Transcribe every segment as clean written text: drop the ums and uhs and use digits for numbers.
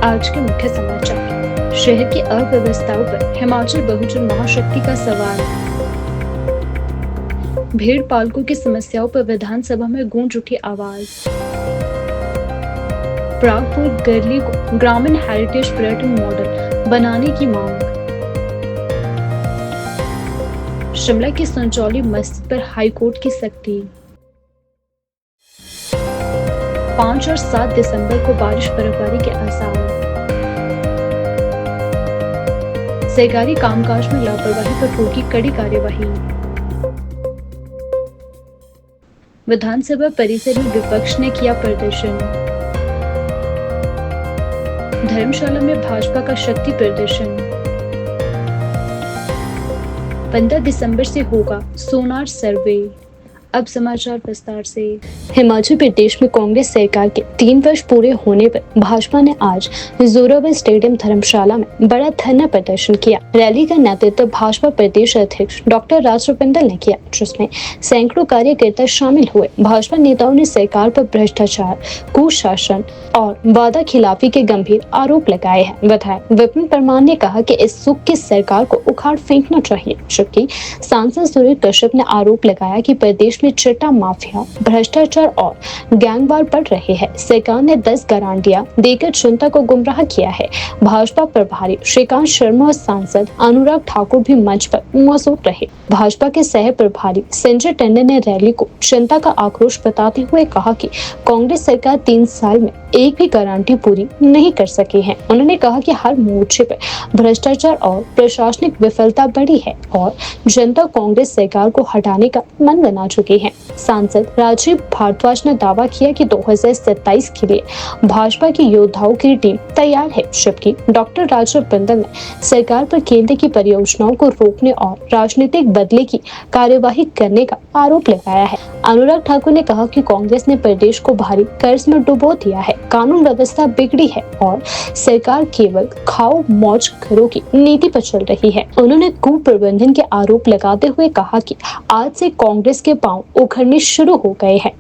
आज के मुख्य समाचार। शहर की अव्यवस्थाओं पर हिमाचल बहुजन महाशक्ति का सवाल। भेड़ पालकों की समस्याओं पर विधानसभा में गूंज उठी आवाज। प्रागपुर गरली को ग्रामीण हेरिटेज पर्यटन मॉडल बनाने की मांग। शिमला की संजौली मस्जिद पर हाईकोर्ट की सख्ती। 5 और 7 दिसंबर को बारिश बर्फबारी के आसार। सरकारी कामकाज में लापरवाही पर होगी कड़ी कार्यवाही। विधानसभा परिसर में विपक्ष ने किया प्रदर्शन। धर्मशाला में भाजपा का शक्ति प्रदर्शन। 15 दिसंबर से होगा सोनार सर्वे। अब समाचार विस्तार से। हिमाचल प्रदेश में कांग्रेस सरकार के 3 वर्ष पूरे होने पर भाजपा ने आज जोरावर स्टेडियम धर्मशाला में बड़ा धरना प्रदर्शन किया। रैली का नेतृत्व भाजपा प्रदेश अध्यक्ष डॉक्टर राज बिंदल ने किया, जिसमें सैकड़ों कार्यकर्ता शामिल हुए। भाजपा नेताओं ने सरकार पर भ्रष्टाचार, कुशासन और वादा खिलाफी के गंभीर आरोप लगाए हैं। विधायक विपिन परमार ने कहा कि इस सुख की सरकार को उखाड़ फेंकना चाहिए, जबकि सांसद सुरेश कश्यप ने आरोप लगाया कि प्रदेश में चिट्टा माफिया, भ्रष्टाचार और गैंगवार बढ़ रहे हैं। सरकार ने 10 गारंटियां देकर जनता को गुमराह किया है। भाजपा प्रभारी श्रीकांत शर्मा और सांसद अनुराग ठाकुर भी मंच पर मौजूद रहे। भाजपा के सह प्रभारी संजय टंडन ने रैली को जनता का आक्रोश बताते हुए कहा कि कांग्रेस सरकार 3 साल में एक भी गारंटी पूरी नहीं कर सकी है। उन्होंने कहा कि हर मोर्चे पर भ्रष्टाचार और प्रशासनिक विफलता बढ़ी है और जनता कांग्रेस सरकार को हटाने का मन बना चुकी है। सांसद राजीव भारद्वाज ने दावा किया कि 2027 के लिए भाजपा के योद्धाओं की टीम तैयार है, जबकि डॉक्टर राजीव बिंदल ने सरकार पर केंद्र की परियोजनाओं को रोकने और राजनीतिक बदले की कार्यवाही करने का आरोप लगाया है। अनुराग ठाकुर ने कहा कि कांग्रेस ने प्रदेश को भारी कर्ज में डुबो दिया है, कानून व्यवस्था बिगड़ी है और सरकार केवल खाओ मौज करो की नीति पर चल रही है। उन्होंने कुप्रबंधन के आरोप लगाते हुए कहा कि आज से कांग्रेस के पांव उखड़ने शुरू हो गए हैं।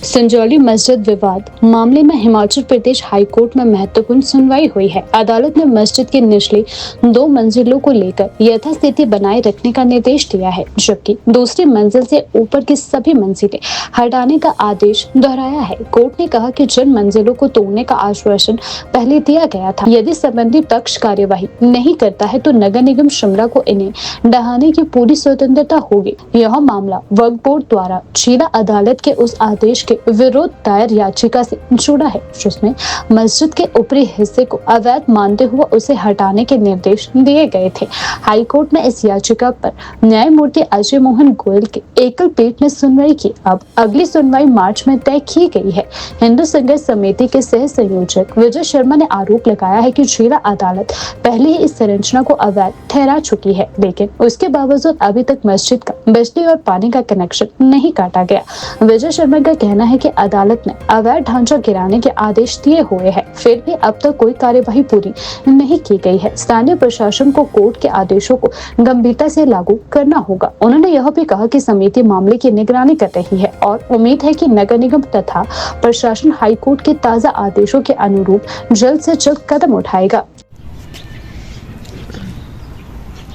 संजौली मस्जिद विवाद मामले में हिमाचल प्रदेश हाईकोर्ट में महत्वपूर्ण सुनवाई हुई है। अदालत ने मस्जिद के निचली 2 मंजिलों को लेकर यथास्थिति बनाए रखने का निर्देश दिया है, जबकि दूसरी मंजिल से ऊपर की सभी मंजिलें हटाने का आदेश दोहराया है। कोर्ट ने कहा कि जिन मंजिलों को तोड़ने का आश्वासन पहले दिया गया था, यदि संबंधित पक्ष कार्यवाही नहीं करता है तो नगर निगम शिमला को इन्हें ढहाने की पूरी स्वतंत्रता होगी। यह मामला वक्फ बोर्ड द्वारा जिला अदालत के उस आदेश के विरोध दायर याचिका से जुड़ा है, जिसमें मस्जिद के ऊपरी हिस्से को अवैध मानते हुए उसे हटाने के निर्देश दिए गए थे। हाईकोर्ट ने इस याचिका पर न्यायमूर्ति अजय मोहन गोयल के एकल पीठ में सुनवाई की। अब अगली सुनवाई मार्च में तय की गई है। हिंदू संघर्ष समिति के सह संयोजक विजय शर्मा ने आरोप लगाया है कि जिला अदालत पहले ही इस संरचना को अवैध ठहरा चुकी है, लेकिन उसके बावजूद अभी तक मस्जिद का बिजली और पानी का कनेक्शन नहीं काटा गया। विजय शर्मा का कहना है कि अदालत ने अवैध ढांचा गिराने के आदेश दिए हुए हैं, फिर भी अब तक कोई कार्यवाही पूरी नहीं की गई है। स्थानीय प्रशासन को कोर्ट के आदेशों को गंभीरता से लागू करना होगा। उन्होंने यह भी कहा कि समिति मामले की निगरानी कर रही है और उम्मीद है कि नगर निगम तथा प्रशासन हाईकोर्ट के ताजा आदेशों के अनुरूप जल्द से जल्द कदम उठाएगा।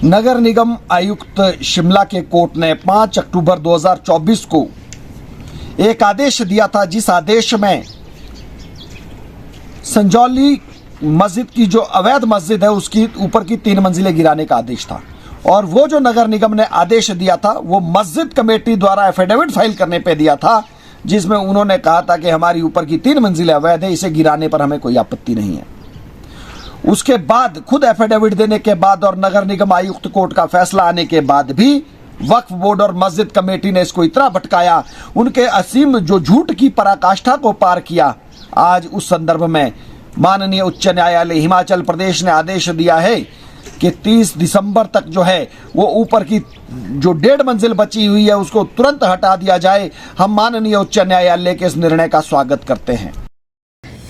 नगर निगम आयुक्त शिमला के कोर्ट ने 5 अक्टूबर 2024 को एक आदेश दिया था, जिस आदेश में संजौली मस्जिद की जो अवैध मस्जिद है उसकी ऊपर की 3 मंजिलें गिराने का आदेश था। और वो जो नगर निगम ने आदेश दिया था वो मस्जिद कमेटी द्वारा एफिडेविट फाइल करने पे दिया था, जिसमें उन्होंने कहा था कि हमारी ऊपर की 3 मंजिलें अवैध है, इसे गिराने पर हमें कोई आपत्ति नहीं है। उसके बाद खुद एफिडेविट देने के बाद और नगर निगम आयुक्त कोर्ट का फैसला आने के बाद भी वक्फ बोर्ड और मस्जिद कमेटी ने इसको इतना भटकाया, उनके असीम जो झूठ की पराकाष्ठा को पार किया। आज उस संदर्भ में माननीय उच्च न्यायालय हिमाचल प्रदेश ने आदेश दिया है कि 30 दिसंबर तक जो है वो ऊपर की जो 1.5 मंजिल बची हुई है उसको तुरंत हटा दिया जाए। हम माननीय उच्च न्यायालय के इस निर्णय का स्वागत करते हैं।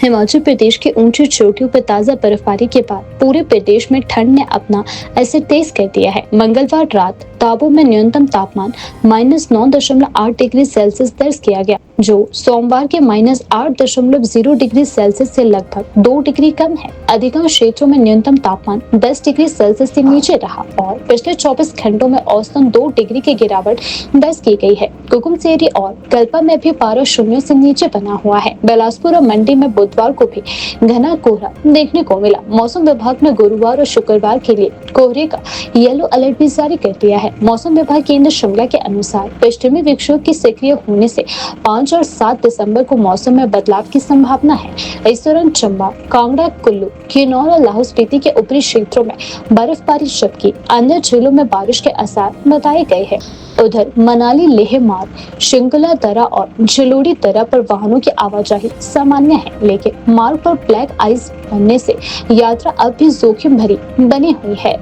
हिमाचल प्रदेश की ऊंची चोटियों पर ताजा बर्फबारी के बाद पूरे प्रदेश में ठंड ने अपना असर तेज कर दिया है। मंगलवार रात ताबो में न्यूनतम तापमान -9.8 डिग्री सेल्सियस दर्ज किया गया, जो सोमवार के -8.0 डिग्री सेल्सियस से लगभग 2 डिग्री कम है। अधिकांश क्षेत्रों में न्यूनतम तापमान 10 डिग्री सेल्सियस से नीचे रहा और पिछले 24 घंटों में औसतन 2 डिग्री की गिरावट दर्ज की गई है। कुकुमसेरी और कल्पा में भी पारा शून्य से नीचे बना हुआ है। बिलासपुर और मंडी में बुधवार को भी घना कोहरा देखने को मिला। मौसम विभाग ने गुरुवार और शुक्रवार के लिए कोहरे का येलो अलर्ट भी जारी कर दिया है। मौसम विभाग केंद्र शिमला के अनुसार पश्चिमी विक्षोभ की सक्रिय होने से 5 और 7 दिसंबर को मौसम में बदलाव की संभावना है। इस दौरान चंबा, कांगड़ा, कुल्लू, किन्नौर और लाहौल स्पीति के ऊपरी क्षेत्रों में बर्फबारी जबकि अन्य जिलों में बारिश के आसार बताए गए हैं। उधर मनाली लेह मार्ग, शिंकुला दर्रा और झिलोड़ी दर्रा पर वाहनों की आवाजाही सामान्य है, लेकिन मार्ग पर ब्लैक आइस बनने से यात्रा अब भी जोखिम भरी बनी हुई है।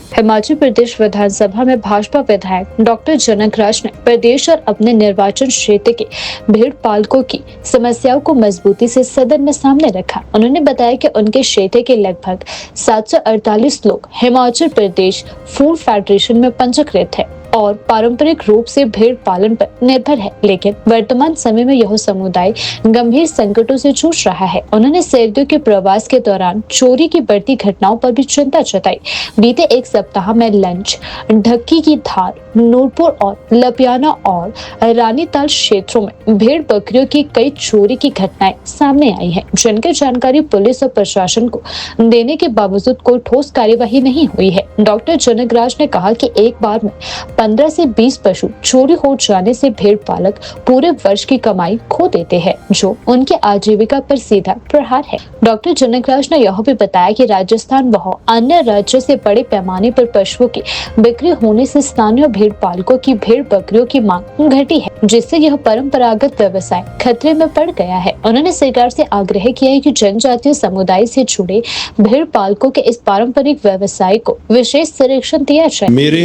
हिमाचल प्रदेश विधानसभा में भाजपा विधायक डॉक्टर जनक राज ने प्रदेश और अपने निर्वाचन क्षेत्र के भेड़ पालकों की समस्याओं को मजबूती से सदन में सामने रखा। उन्होंने बताया कि उनके क्षेत्र के लगभग 748 लोग हिमाचल प्रदेश फूड फेडरेशन में पंजीकृत है और पारंपरिक रूप से भेड़ पालन पर निर्भर है, लेकिन वर्तमान समय में यह समुदाय गंभीर संकटों से जूझ रहा है। उन्होंने सर्दियों के प्रवास के दौरान चोरी की बढ़ती घटनाओं पर भी चिंता जताई। बीते एक सप्ताह में लंच, ढक्की की धार, नूरपुर और लपियाना और रानीताल क्षेत्रों में भेड़ बकरियों की कई चोरी की घटनाएं सामने आई है, जिनकी जानकारी पुलिस और प्रशासन को देने के बावजूद कोई ठोस कार्यवाही नहीं हुई है। डॉक्टर जनक राज ने कहा कि एक बार में 15 से 20 पशु चोरी हो जाने से भेड़ पालक पूरे वर्ष की कमाई खो देते हैं, जो उनकी आजीविका पर सीधा प्रहार है। डॉक्टर जनक राज ने यह भी बताया कि राजस्थान व अन्य राज्यों से बड़े पैमाने पर पशुओं की बिक्री होने से स्थानीय भेड़ पालकों की भेड़ बकरियों की मांग घटी है, जिससे यह परंपरागत व्यवसाय खतरे में पड़ गया है। उन्होंने सरकार से आग्रह किया है कि जनजातीय समुदाय से जुड़े भेड़ पालकों के इस पारंपरिक व्यवसाय को विशेष संरक्षण दिया जाए। मेरे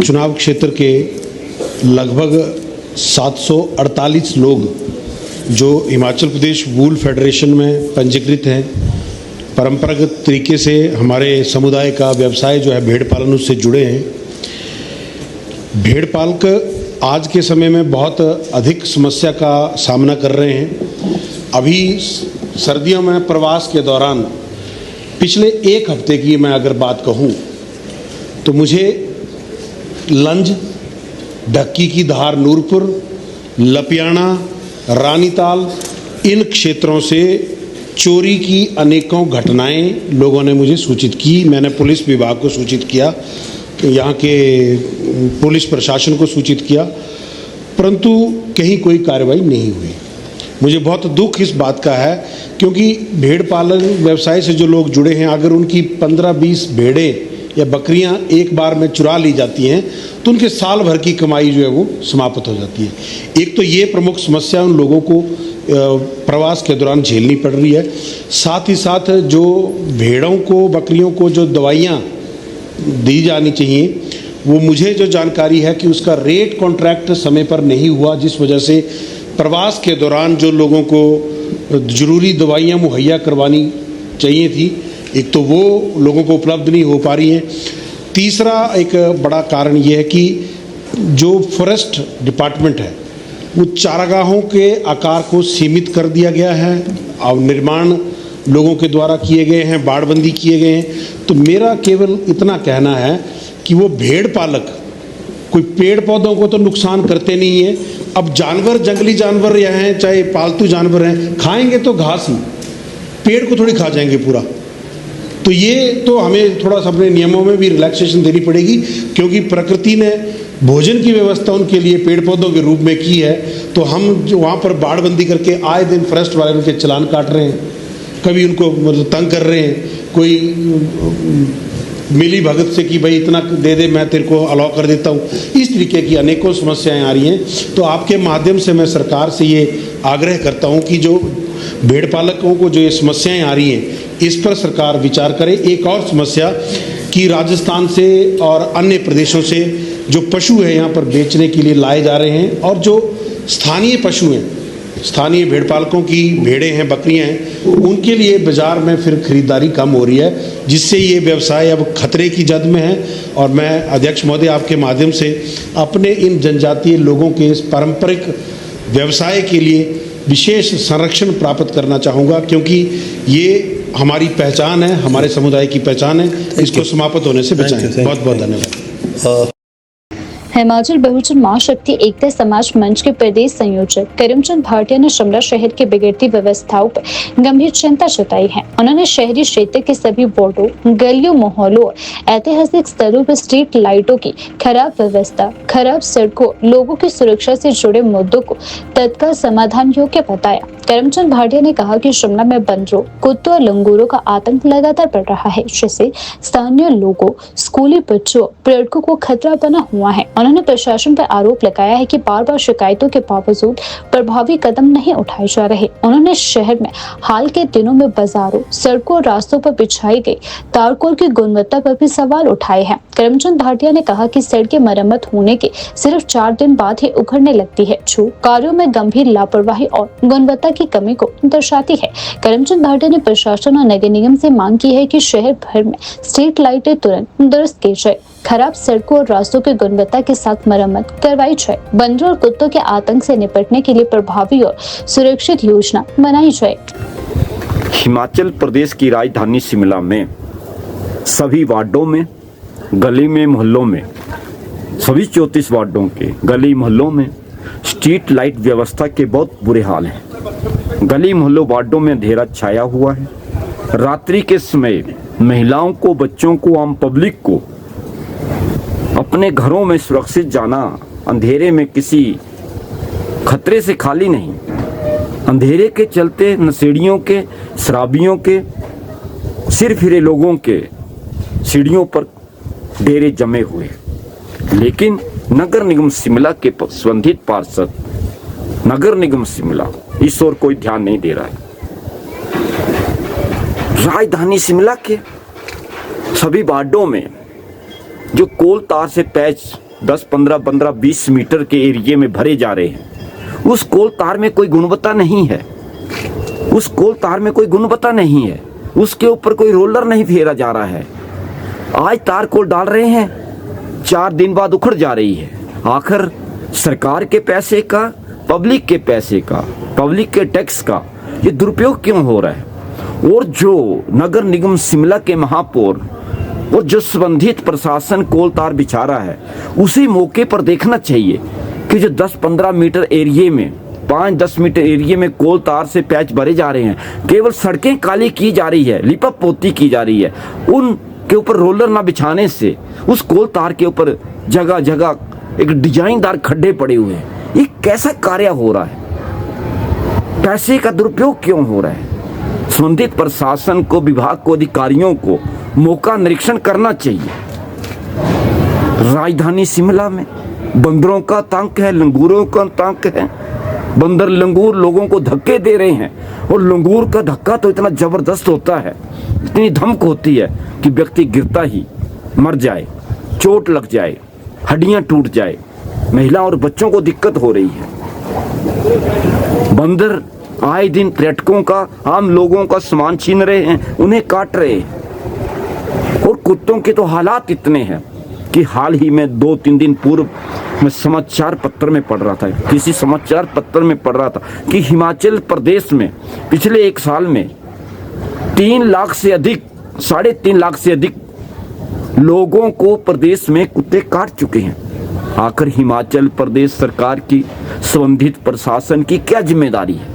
चुनाव क्षेत्र के लगभग 748 लोग जो हिमाचल प्रदेश वूल फेडरेशन में पंजीकृत हैं, परंपरागत तरीके से हमारे समुदाय का व्यवसाय जो है भेड़ पालन उससे जुड़े हैं। भेड़ पालक आज के समय में बहुत अधिक समस्या का सामना कर रहे हैं। अभी सर्दियों में प्रवास के दौरान पिछले एक हफ्ते की मैं अगर बात कहूँ तो मुझे लंज, ढक्की की धार, नूरपुर, लपियाना, रानीताल इन क्षेत्रों से चोरी की अनेकों घटनाएं लोगों ने मुझे सूचित की। मैंने पुलिस विभाग को सूचित किया, यहाँ के पुलिस प्रशासन को सूचित किया, परंतु कहीं कोई कार्रवाई नहीं हुई। मुझे बहुत दुख इस बात का है क्योंकि भेड़ पालन व्यवसाय से जो लोग जुड़े हैं, अगर उनकी 15-20 भेड़ें या बकरियां एक बार में चुरा ली जाती हैं तो उनके साल भर की कमाई जो है वो समाप्त हो जाती है। एक तो ये प्रमुख समस्या उन लोगों को प्रवास के दौरान झेलनी पड़ रही है। साथ ही साथ जो भेड़ों को, बकरियों को जो दवाइयाँ दी जानी चाहिए, वो मुझे जो जानकारी है कि उसका रेट कॉन्ट्रैक्ट समय पर नहीं हुआ, जिस वजह से प्रवास के दौरान जो लोगों को ज़रूरी दवाइयाँ मुहैया करवानी चाहिए थी, एक तो वो लोगों को उपलब्ध नहीं हो पा रही हैं। तीसरा एक बड़ा कारण ये है कि जो फॉरेस्ट डिपार्टमेंट है वो चारागाहों के आकार को सीमित कर दिया गया है और निर्माण लोगों के द्वारा किए गए हैं, बाड़बंदी किए गए हैं। तो मेरा केवल इतना कहना है कि वो भेड़ पालक कोई पेड़ पौधों को तो नुकसान करते नहीं है। अब जानवर, जंगली जानवर या हैं चाहे पालतू जानवर हैं, खाएंगे तो घास ही, पेड़ को थोड़ी खा जाएंगे पूरा। तो ये तो हमें थोड़ा सा अपने नियमों में भी रिलैक्सेशन देनी पड़ेगी, क्योंकि प्रकृति ने भोजन की व्यवस्था उनके लिए पेड़ पौधों के रूप में की है। तो हम जो वहाँ पर बाड़बंदी करके आए दिन फॉरेस्ट वाले उनके चालान काट रहे हैं, कभी उनको मतलब तंग कर रहे हैं, कोई मिली भगत से कि भाई इतना दे दे मैं तेरे को अलाउ कर देता हूँ, इस तरीके की अनेकों समस्याएं आ रही हैं। तो आपके माध्यम से मैं सरकार से ये आग्रह करता हूँ कि जो भेड़ पालकों को जो ये समस्याएं आ रही हैं इस पर सरकार विचार करे। एक और समस्या कि राजस्थान से और अन्य प्रदेशों से जो पशु है यहाँ पर बेचने के लिए लाए जा रहे हैं और जो स्थानीय पशु हैं, स्थानीय भेड़ पालकों की भेड़ें हैं, बकरियां हैं, उनके लिए बाजार में फिर खरीदारी कम हो रही है, जिससे ये व्यवसाय अब खतरे की जद में है। और मैं अध्यक्ष महोदय आपके माध्यम से अपने इन जनजातीय लोगों के इस पारंपरिक व्यवसाय के लिए विशेष संरक्षण प्राप्त करना चाहूँगा, क्योंकि ये हमारी पहचान है, हमारे समुदाय की पहचान है। इसको समाप्त होने से बचाएं। बहुत बहुत धन्यवाद। हिमाचल बहुजन महाशक्ति एकता समाज मंच के प्रदेश संयोजक करीमचंद भाटिया ने शिमला शहर की बिगड़ती व्यवस्थाओं पर गंभीर चिंता जताई है। उन्होंने शहरी क्षेत्र के सभी वार्डों, गलियों, मोहल्लों और ऐतिहासिक स्थलों पर स्ट्रीट लाइटों की खराब व्यवस्था, खराब सड़कों, लोगों की सुरक्षा से जुड़े मुद्दों को तत्काल समाधान योग्य बताया। करीमचंद भाटिया ने कहा कि शिमला में बंदरों, कुत्तों और लंगूरों का आतंक लगातार बढ़ रहा है, जिससे स्थानीय लोगों, स्कूली बच्चों, पर्यटकों को खतरा बना हुआ है। उन्होंने प्रशासन पर आरोप लगाया है कि बार बार शिकायतों के बावजूद प्रभावी कदम नहीं उठाए जा रहे। उन्होंने शहर में हाल के दिनों में बाजारों, सड़कों और रास्तों पर बिछाई गई तारकोल की गुणवत्ता पर भी सवाल उठाए हैं। करीमचंद भाटिया ने कहा कि सड़कें मरम्मत होने के सिर्फ 4 दिन बाद ही उखड़ने लगती है, जो कार्यों में गंभीर लापरवाही और गुणवत्ता की कमी को दर्शाती है। करीमचंद भाटिया ने प्रशासन और नगर निगम से मांग की है कि शहर भर में स्ट्रीट लाइटें तुरंत दुरुस्त की जाए, खराब सड़कों और रास्तों की गुणवत्ता के साथ मरम्मत करवाई जाए, बंदरों और कुत्तों के आतंक से निपटने के लिए प्रभावी और सुरक्षित योजना बनाई जाए। हिमाचल प्रदेश की राजधानी शिमला में सभी वार्डों में, गली में, मोहल्लों में, सभी 34 वार्डों के गली मोहल्लों में स्ट्रीट लाइट व्यवस्था के बहुत बुरे हाल हैं। गली मोहल्लों, वार्डों में अंधेरा छाया हुआ है। रात्रि के समय महिलाओं को, बच्चों को, आम पब्लिक को अपने घरों में सुरक्षित जाना अंधेरे में किसी खतरे से खाली नहीं। अंधेरे के चलते नशेड़ियों के, शराबियों के, सिर फिरे लोगों के सीढ़ियों पर डेरे जमे हुए। लेकिन नगर निगम शिमला के संबंधित पार्षद, नगर निगम शिमला इस ओर कोई ध्यान नहीं दे रहा है। राजधानी शिमला के सभी वार्डों में जो कोल तार से पैच 10, 15, 20 मीटर के एरिया में भरे जा रहे हैं, उस कोल तार में कोई गुणवत्ता नहीं है। उस कोल तार में कोई गुणवत्ता नहीं है। उसके ऊपर कोई रोलर नहीं फेरा जा रहा है। आज तार कोल डाल रहे हैं, 4 दिन बाद उखड़ जा रही है। आखिर सरकार के पैसे का, पब्लिक के पैसे का, पब्लिक के टैक्स का ये दुरुपयोग क्यों हो रहा है? और जो नगर निगम शिमला के महापौर और जो संबंधित प्रशासन कोल तार बिछा रहा है, उसी मौके पर देखना चाहिए कि जो 10-15 मीटर एरिया में, 5-10 मीटर एरिया में कोल तार से पैच भरे जा रहे हैं, केवल सड़कें काली की जा रही है, लिपा पोती की जा रही है। उनके ऊपर रोलर ना बिछाने से उस कोल तार के ऊपर जगह जगह एक डिजाइनदार खड्डे पड़े हुए हैं। ये कैसा कार्य हो रहा है? पैसे का दुरुपयोग क्यों हो रहा है? संबंधित प्रशासन को, विभाग को, अधिकारियों को मौका निरीक्षण करना चाहिए। राजधानी शिमला में बंदरों का आतंक है, लंगूरों का आतंक है। बंदर, लंगूर लोगों को धक्के दे रहे हैं, और लंगूर का धक्का तो इतना जबरदस्त होता है, इतनी धमक होती है कि व्यक्ति गिरता ही मर जाए, चोट लग जाए, हड्डियां टूट जाए। महिला और बच्चों को दिक्कत हो रही है। बंदर आए दिन पर्यटकों का, आम लोगों का सामान छीन रहे हैं, उन्हें काट रहे हैं। और कुत्तों के तो हालात इतने हैं कि हाल ही में 2-3 दिन पूर्व मैं समाचार पत्र में पढ़ रहा था, किसी समाचार पत्र में पढ़ रहा था कि हिमाचल प्रदेश में पिछले 1 साल में 3 लाख से अधिक, 3.5 लाख से अधिक लोगों को प्रदेश में कुत्ते काट चुके हैं। आखिर हिमाचल प्रदेश सरकार की, संबंधित प्रशासन की क्या जिम्मेदारी है?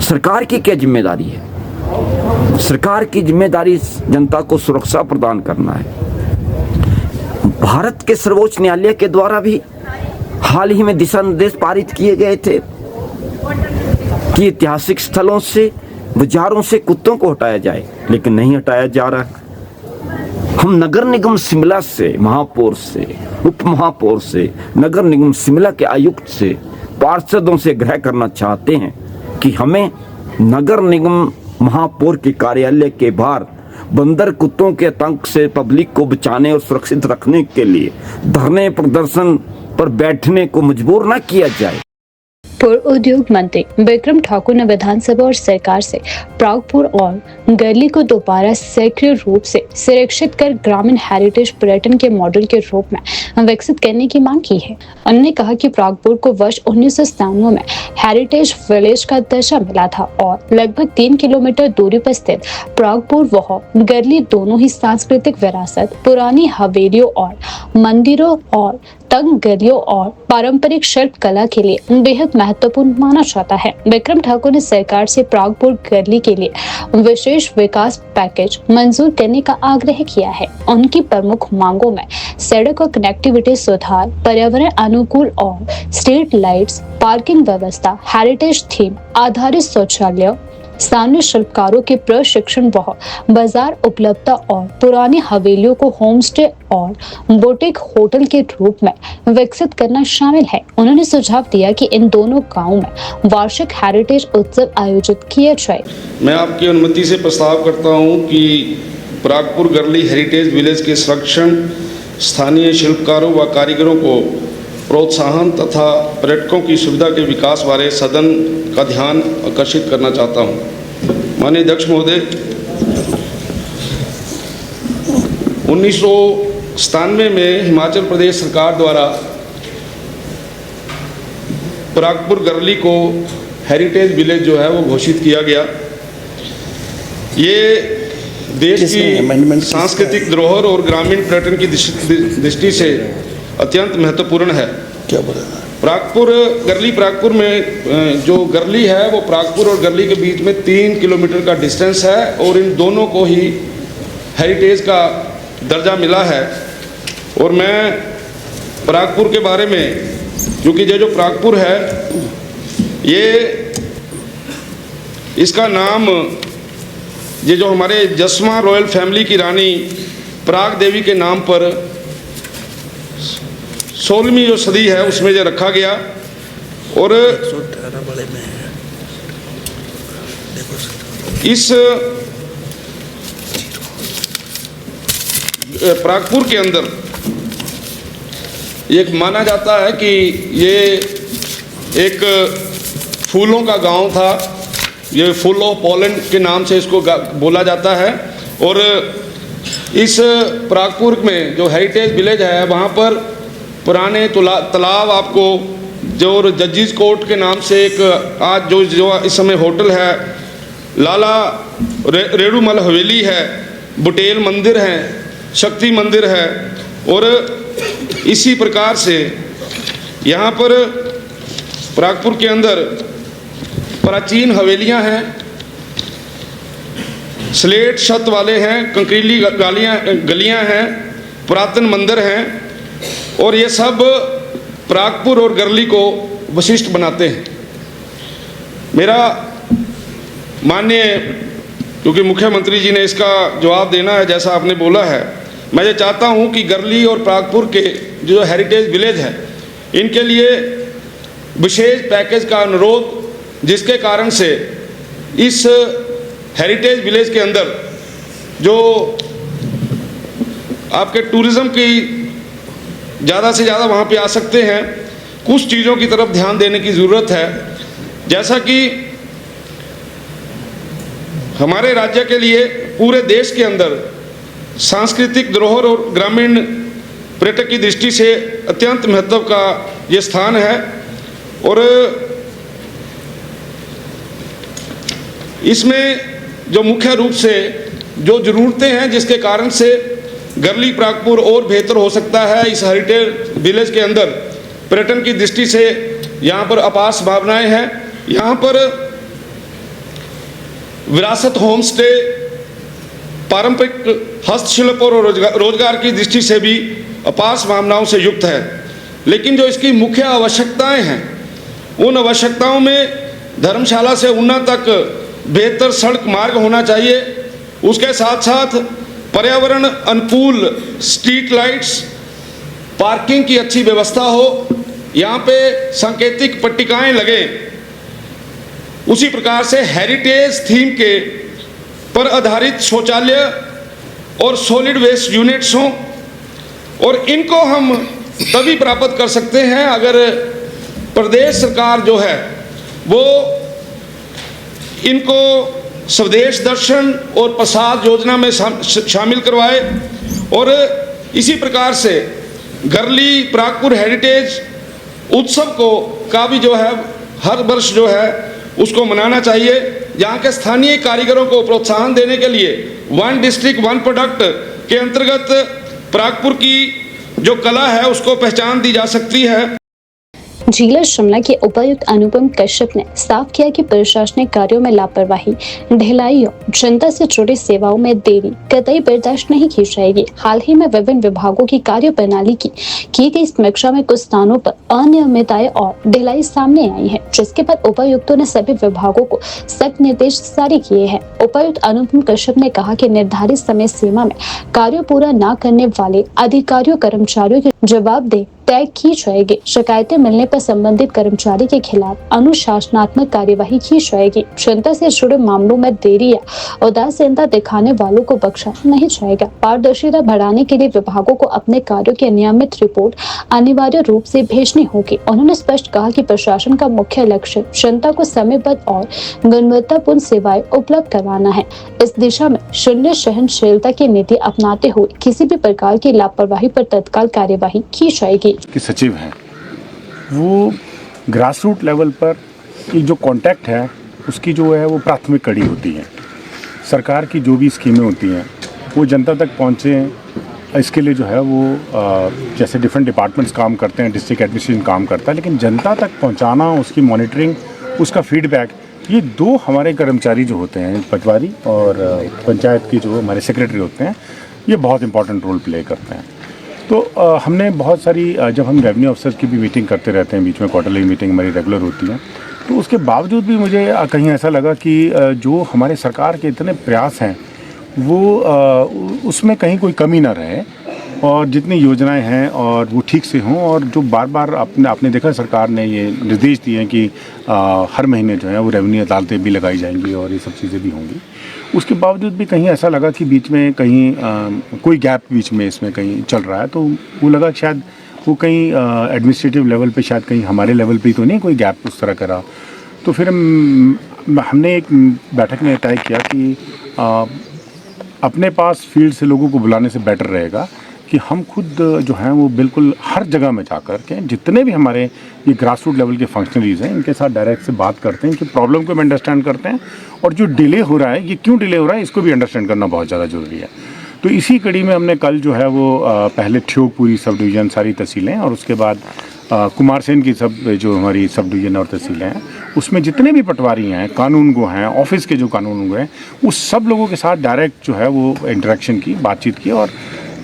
सरकार की क्या जिम्मेदारी है? सरकार की जिम्मेदारी जनता को सुरक्षा प्रदान करना है। भारत के सर्वोच्च न्यायालय के द्वारा भी हाल ही में दिशा निर्देश पारित किए गए थे कि ऐतिहासिक स्थलों से, बाजारों से कुत्तों को हटाया जाए। लेकिन नहीं हटाया जा रहा। हम नगर निगम शिमला से, महापौर से, उप महापौर से, नगर निगम शिमला के आयुक्त से, पार्षदों से आग्रह करना चाहते हैं कि हमें नगर निगम महापौर के कार्यालय के बाहर बंदर कुत्तों के आतंक से पब्लिक को बचाने और सुरक्षित रखने के लिए धरने प्रदर्शन पर बैठने को मजबूर न किया जाए। पूर्व उद्योग मंत्री विक्रम ठाकुर ने विधानसभा और सरकार से प्रागपुर और गरली को दोबारा सक्रिय रूप से संरक्षित कर ग्रामीण हेरिटेज पर्यटन के मॉडल के रूप में विकसित करने की मांग की है। उन्होंने कहा कि प्रागपुर को वर्ष 1997 में हेरिटेज विलेज का दर्जा मिला था और लगभग 3 किलोमीटर दूरी पर स्थित प्रागपुर व गरली दोनों ही सांस्कृतिक विरासत, पुरानी हवेलियों और मंदिरों और तंग गलियों और पारंपरिक शिल्प कला के लिए बेहद महत्वपूर्ण माना जाता है। विक्रम ठाकुर ने सरकार से प्रागपुर गरली के लिए विशेष विकास पैकेज मंजूर करने का आग्रह किया है। उनकी प्रमुख मांगों में सड़क और कनेक्टिविटी सुधार, पर्यावरण अनुकूल और स्ट्रीट लाइट्स, पार्किंग व्यवस्था, हेरिटेज थीम आधारित शौचालय, स्थानीय शिल्पकारों के प्रशिक्षण व बाजार उपलब्धता और पुरानी हवेलियों को होम स्टे और बुटीक होटल के रूप में विकसित करना शामिल है। उन्होंने सुझाव दिया कि इन दोनों गांवों में वार्षिक हेरिटेज उत्सव आयोजित किया जाए। मैं आपकी अनुमति से प्रस्ताव करता हूं कि प्रागपुर गरली हेरिटेज विलेज के संरक्षण, स्थानीय शिल्पकारों व कारीगरों को प्रोत्साहन तथा पर्यटकों की सुविधा के विकास बारे सदन का ध्यान आकर्षित करना चाहता हूं। माननीय अध्यक्ष महोदय, 1997 में हिमाचल प्रदेश सरकार द्वारा प्रागपुर गरली को हेरिटेज विलेज जो है वो घोषित किया गया। ये देश की सांस्कृतिक धरोहर और ग्रामीण पर्यटन की दृष्टि से अत्यंत महत्वपूर्ण है। क्या बोला? प्रागपुर में जो गरली है वो प्रागपुर और गरली के बीच में 3 किलोमीटर का डिस्टेंस है और इन दोनों को ही हेरिटेज का दर्जा मिला है। और मैं प्रागपुर के बारे में, क्योंकि ये जो प्रागपुर है ये इसका नाम ये जो हमारे जसवां रॉयल फैमिली की रानी प्राग देवी के नाम पर 16वीं जो सदी है उसमें ये रखा गया। और इस प्रागपुर के अंदर एक माना जाता है कि ये एक फूलों का गांव था। ये फुल ऑफ पोलैंड के नाम से इसको बोला जाता है। और इस प्रागपुर में जो हेरिटेज विलेज है वहाँ पर पुराने तालाब आपको, जो जजिस कोर्ट के नाम से एक आज जो इस समय होटल है, लाला रेडूमल हवेली है, बुटेल मंदिर है, शक्ति मंदिर है। और इसी प्रकार से यहाँ पर प्रागपुर के अंदर प्राचीन हवेलियाँ हैं, स्लेट छत वाले हैं, कंक्रीली गलियाँ हैं, पुरातन मंदिर हैं। और ये सब प्रागपुर और गरली को विशिष्ट बनाते हैं। मेरा माननीय, क्योंकि मुख्यमंत्री जी ने इसका जवाब देना है जैसा आपने बोला है, मैं ये चाहता हूँ कि गरली और प्रागपुर के जो हेरिटेज विलेज है इनके लिए विशेष पैकेज का अनुरोध, जिसके कारण से इस हेरिटेज विलेज के अंदर जो आपके टूरिज़्म की ज़्यादा से ज़्यादा वहाँ पे आ सकते हैं, कुछ चीज़ों की तरफ ध्यान देने की ज़रूरत है। जैसा कि हमारे राज्य के लिए पूरे देश के अंदर सांस्कृतिक धरोहर और ग्रामीण पर्यटक की दृष्टि से अत्यंत महत्व का ये स्थान है। और इसमें जो मुख्य रूप से जो ज़रूरतें हैं जिसके कारण से गरली प्रागपुर और बेहतर हो सकता है, इस हेरिटेज विलेज के अंदर पर्यटन की दृष्टि से यहाँ पर अपार संभावनाएं हैं। यहाँ पर विरासत होम स्टे, पारंपरिक हस्तशिल्प और रोजगार की दृष्टि से भी अपार संभावनाओं से युक्त है। लेकिन जो इसकी मुख्य आवश्यकताएं हैं, उन आवश्यकताओं में धर्मशाला से ऊना तक बेहतर सड़क मार्ग होना चाहिए, उसके साथ साथ पर्यावरण अनुकूल स्ट्रीट लाइट्स, पार्किंग की अच्छी व्यवस्था हो, यहाँ पे सांकेतिक पट्टिकाएं लगें। उसी प्रकार से हेरिटेज थीम के पर आधारित शौचालय और सॉलिड वेस्ट यूनिट्स हों, और इनको हम तभी प्राप्त कर सकते हैं अगर प्रदेश सरकार जो है वो इनको स्वदेश दर्शन और प्रसाद योजना में शामिल करवाए। और इसी प्रकार से गरली प्रागपुर हेरिटेज उत्सव का भी जो है हर वर्ष जो है उसको मनाना चाहिए। यहाँ के स्थानीय कारीगरों को प्रोत्साहन देने के लिए वन डिस्ट्रिक्ट वन प्रोडक्ट के अंतर्गत प्रागपुर की जो कला है उसको पहचान दी जा सकती है। जिला शिमला के उपायुक्त अनुपम कश्यप ने साफ किया कि प्रशासनिक कार्यों में लापरवाही, ढिलाइयों, जनता से जुड़ी सेवाओं में देरी कतई बर्दाश्त नहीं की जाएगी। हाल ही में विभिन्न विभागों की कार्य प्रणाली की गई समीक्षा में कुछ स्थानों पर अनियमितताएं और ढिलाई सामने आई है, जिसके बाद उपायुक्तों ने सभी विभागों को सख्त निर्देश जारी किए हैं। उपायुक्त अनुपम कश्यप ने कहा कि निर्धारित समय सीमा में कार्य पूरा न करने वाले अधिकारियों कर्मचारियों की जवाबदेही तय की जाएगी। शिकायतें मिलने पर संबंधित कर्मचारी के खिलाफ अनुशासनात्मक कार्यवाही की जाएगी। जनता से जुड़े मामलों में देरी या उदासीनता दिखाने वालों को बख्शा नहीं जाएगा। पारदर्शिता बढ़ाने के लिए विभागों को अपने कार्यों की नियमित रिपोर्ट अनिवार्य रूप से भेजनी होगी। उन्होंने स्पष्ट कहा कि प्रशासन का मुख्य लक्ष्य जनता को समयबद्ध और गुणवत्तापूर्ण सेवाएं उपलब्ध करवाना है। इस दिशा में शून्य सहनशीलता की नीति अपनाते हुए किसी भी प्रकार की लापरवाही पर तत्काल कार्यवाही की जाएगी। कि सचिव हैं वो ग्रास रूट लेवल पर की जो कांटेक्ट है उसकी जो है वो प्राथमिक कड़ी होती है। सरकार की जो भी स्कीमें होती हैं वो जनता तक पहुँचे, इसके लिए जो है वो जैसे डिफरेंट डिपार्टमेंट्स काम करते हैं, डिस्ट्रिक्ट एडमिनिस्ट्रेशन काम करता है, लेकिन जनता तक पहुँचाना, उसकी मॉनिटरिंग, उसका फीडबैक, ये दो हमारे कर्मचारी जो होते हैं, पटवारी और पंचायत की जो हमारे सेक्रेटरी होते हैं, ये बहुत इंपॉर्टेंट रोल प्ले करते हैं। तो हमने बहुत सारी जब हम रेवेन्यू अफसर की भी मीटिंग करते रहते हैं, बीच में क्वार्टरली मीटिंग हमारी रेगुलर होती है, तो उसके बावजूद भी मुझे कहीं ऐसा लगा कि जो हमारे सरकार के इतने प्रयास हैं वो उसमें कहीं कोई कमी ना रहे और जितनी योजनाएं हैं और वो ठीक से हों। और जो बार बार आपने देखा सरकार ने ये निर्देश दिए हैं कि हर महीने जो है वो रेवेन्यू अदालतें भी लगाई जाएंगी और ये सब चीज़ें भी होंगी। उसके बावजूद भी कहीं ऐसा लगा कि बीच में कहीं कोई गैप बीच में इसमें कहीं चल रहा है, तो वो लगा शायद वो कहीं एडमिनिस्ट्रेटिव लेवल पे, शायद कहीं हमारे लेवल पे तो नहीं कोई गैप उस तरह करा। तो फिर हमने एक बैठक में तय किया कि अपने पास फील्ड से लोगों को बुलाने से बेटर रहेगा कि हम खुद जो हैं वो बिल्कुल हर जगह में जाकर के जितने भी हमारे ये ग्रास रूट लेवल के फंक्शनरीज हैं इनके साथ डायरेक्ट से बात करते हैं कि प्रॉब्लम को भी अंडरस्टैंड करते हैं और जो डिले हो रहा है ये क्यों डिले हो रहा है इसको भी अंडरस्टैंड करना बहुत ज़्यादा ज़रूरी है। तो इसी कड़ी में हमने कल जो है वो पहले ठियोगपुरी सब डिवीज़न सारी तहसीलें और उसके बाद कुमारसेन की सब जो हमारी सब डिवीज़न और तहसीलें हैं उसमें जितने भी पटवारी हैं, कानून गो हैं, ऑफिस के जो कानून गो हैं, उस सब लोगों के साथ डायरेक्ट जो है वो इंटरेक्शन की, बातचीत की। और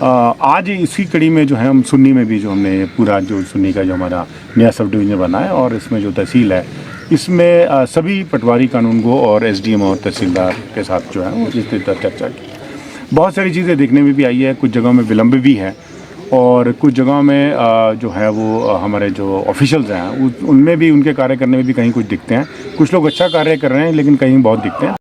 आज इसी कड़ी में जो है हम सुन्नी में भी जो हमने पूरा जो सुन्नी का जो हमारा नया सब डिवीज़न बना है और इसमें जो तहसील है इसमें सभी पटवारी, कानून गो और एसडीएम और तहसीलदार के साथ जो है वो इस तरह चर्चा की। बहुत सारी चीज़ें देखने में भी आई है, कुछ जगहों में विलम्ब भी है और कुछ जगहों में जो है वो हमारे जो ऑफिशियल्स हैं उनमें भी, उनके कार्य करने में भी कहीं कुछ दिखते हैं। कुछ लोग अच्छा कार्य कर रहे हैं लेकिन कहीं बहुत दिखते हैं।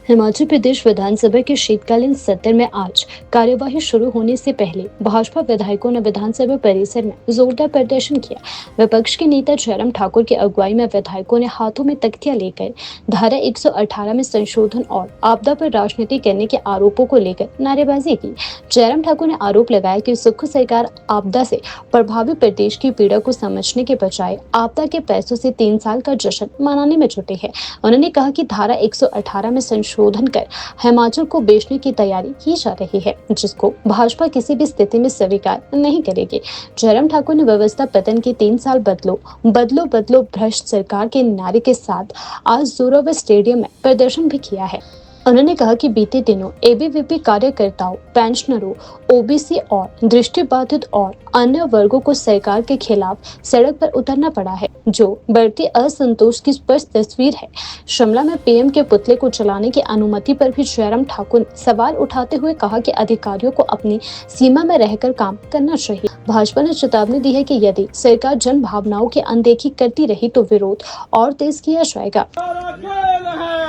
हिमाचल प्रदेश विधानसभा के शीतकालीन सत्र में आज कार्यवाही शुरू होने से पहले भाजपा विधायकों ने विधानसभा परिसर में जोरदार प्रदर्शन किया। विपक्ष के नेता जयराम ठाकुर की अगुवाई में विधायकों ने हाथों में तख्तियां लेकर धारा 118 में संशोधन और आपदा पर राजनीति करने के आरोपों को लेकर नारेबाजी की। जयराम ठाकुर ने आरोप लगाया कि सुख सरकार आपदा से प्रभावित प्रदेश की पीड़ा को समझने के बजाय आपदा के पैसों से 3 साल का जश्न मनाने में जुटे हैं। उन्होंने कहा कि धारा 118 में संशोधन कर हिमाचल को बेचने की तैयारी की जा रही है, जिसको भाजपा किसी भी स्थिति में स्वीकार नहीं करेगी। जयराम ठाकुर ने व्यवस्था पतन के 3 साल बदलो बदलो बदलो भ्रष्ट सरकार के नारे के साथ आज जोरावर स्टेडियम में प्रदर्शन भी किया है। उन्होंने कहा कि बीते दिनों एबीवीपी कार्यकर्ताओं, पेंशनरों, ओबीसी और दृष्टिबाधित और अन्य वर्गों को सरकार के खिलाफ सड़क पर उतरना पड़ा है, जो बढ़ती असंतोष की स्पष्ट तस्वीर है। शिमला में पीएम के पुतले को जलाने की अनुमति पर भी जयराम ठाकुर ने सवाल उठाते हुए कहा कि अधिकारियों को अपनी सीमा में रहकर काम करना चाहिए। भाजपा ने चेतावनी दी है कि यदि सरकार जन भावनाओं की अनदेखी करती रही तो विरोध और तेज किया जाएगा।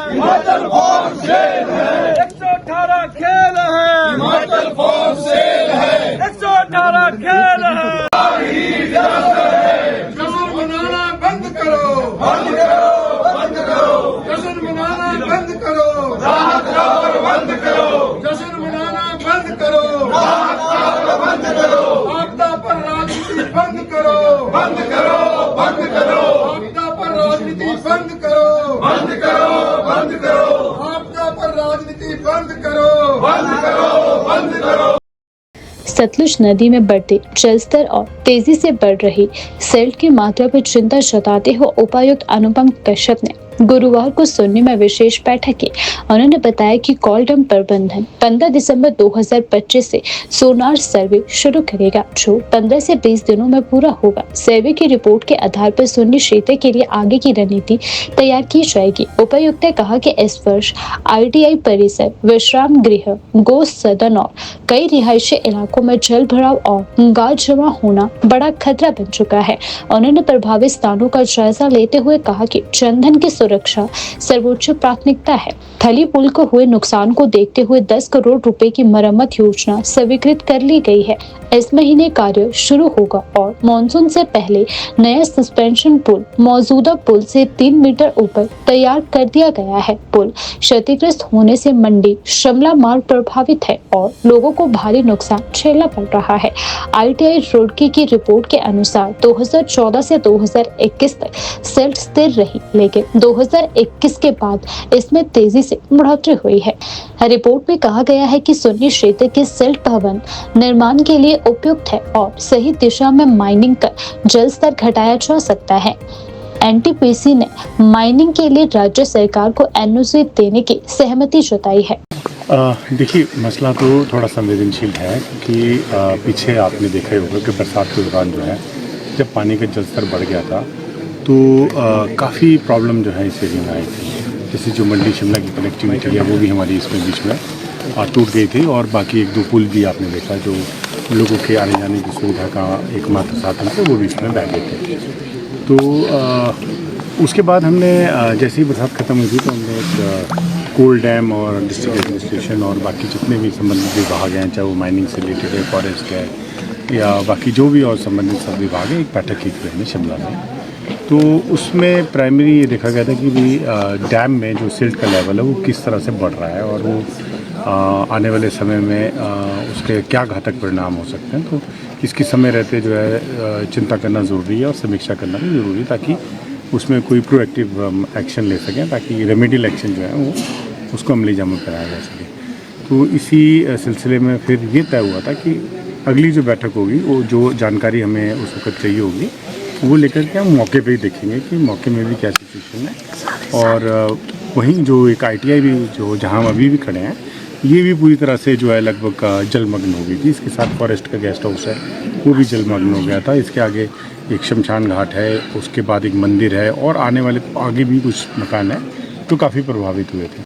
118 खेल है, हिमाचल फॉर्म सेल है, 118 खेल है। जश्न मनाना बंद करो, बंद करो, बंद करो। जश्न मनाना बंद करो, राहत राहत बंद करो। जश्न मनाना बंद करो, राहत राहत बंद करो। आपदा पर राजनीति बंद करो, बंद करो, बंद करो। आपदा पर राजनीति बंद करो, बंद करो, बंद करो। आपदा पर राजनीति बंद करो, बंद करो, बंद करो। सतलुज नदी में बढ़ते जलस्तर और तेजी से बढ़ रही सिल्ट की मात्रा पर चिंता जताते हुए उपायुक्त अनुपम कश्यप ने गुरुवार को सुन्नी में विशेष बैठक की। उन्होंने बताया कि कॉलडम प्रबंधन 15 दिसंबर 2025 से सोनार सर्वे शुरू करेगा, जो 15 से 20 दिनों में पूरा होगा। सर्वे की रिपोर्ट के आधार पर सुन्नी क्षेत्र के लिए आगे की रणनीति तैयार की जाएगी। उपायुक्त ने कहा कि इस वर्ष ITI परिसर, विश्राम गृह, गो सदन और कई रिहायशी इलाकों में जल भराव और गाद जमा होना बड़ा खतरा बन चुका है। उन्होंने प्रभावित स्थानों का जायजा लेते हुए कहा कि जनधन की सुरक्षा सर्वोच्च प्राथमिकता है। थली पुल को हुए नुकसान को देखते हुए 10 करोड़ रुपए की मरम्मत योजना स्वीकृत कर ली गई है। इस महीने कार्य शुरू होगा और मानसून से पहले नया सस्पेंशन पुल मौजूदा पुल से 3 मीटर ऊपर तैयार कर दिया गया है। पुल क्षतिग्रस्त होने से मंडी शिमला मार्ग प्रभावित है और लोगों को भारी नुकसान झेलना पड़ रहा है। ITI रुड़की की रिपोर्ट के अनुसार 2014 से 2021 तक सिल्ट स्थिर रही, लेकिन 2021 के बाद इसमें तेजी से बढ़ोतरी हुई है। रिपोर्ट में कहा गया है कि सुन्नी क्षेत्र के सिल्ट भवन निर्माण के लिए उपयुक्त है और सही दिशा में माइनिंग कर जल स्तर घटाया जा सकता है। NTPC ने माइनिंग के लिए राज्य सरकार को NOC देने की सहमति जताई है। देखिए, मसला तो थोड़ा संवेदनशील है कि पीछे आपने देखा ही होगा कि बरसात के दौरान जो है जब पानी का जल स्तर बढ़ गया था तो काफ़ी प्रॉब्लम जो है इस एरिया में आई थी। जैसे जो मंडी शिमला की कनेक्टिविटी है वो भी हमारी इसमें बीच में टूट गई थी और बाकी 1-2 पुल भी आपने देखा जो लोगों के आने जाने की सुविधा का एकमात्र साधन थे, वो भी इसमें बह गए थे। तो उसके बाद हमने जैसे ही बरसात खत्म हुई थी तो हमने एक कोल डैम और डिस्ट्रिक्ट एडमिनिस्ट्रेशन और बाकी जितने भी संबंधित विभाग हैं, चाहे वो माइनिंग से रिलेटेड है, फॉरेस्ट है या बाकी जो भी और संबंधित सब विभाग है, एक बैठक की थी हमने शिमला में। तो उसमें प्राइमरी ये देखा गया था कि भी डैम में जो सिल्ट का लेवल है वो किस तरह से बढ़ रहा है और वो आने वाले समय में उसके क्या घातक परिणाम हो सकते हैं। तो इसकी समय रहते जो है चिंता करना ज़रूरी है और समीक्षा करना भी ज़रूरी है ताकि उसमें कोई प्रोएक्टिव एक्शन ले सकें, ताकि रेमेडियल एक्शन जो है वो उसको अमली जामा कराया जा सके। तो इसी सिलसिले में फिर ये तय हुआ था कि अगली जो बैठक होगी वो जो जानकारी हमें उस वक्त चाहिए होगी वो लेकर के हम मौके पे ही देखेंगे कि मौके में भी क्या सिचुएशन है। और वहीं जो एक ITI भी जो जहां हम अभी भी खड़े हैं ये भी पूरी तरह से जो है लगभग जलमग्न हो गई थी। इसके साथ फॉरेस्ट का गेस्ट हाउस है वो भी जलमग्न हो गया था। इसके आगे एक शमशान घाट है, उसके बाद एक मंदिर है और आने वाले आगे भी कुछ मकान है तो काफ़ी प्रभावित हुए थे।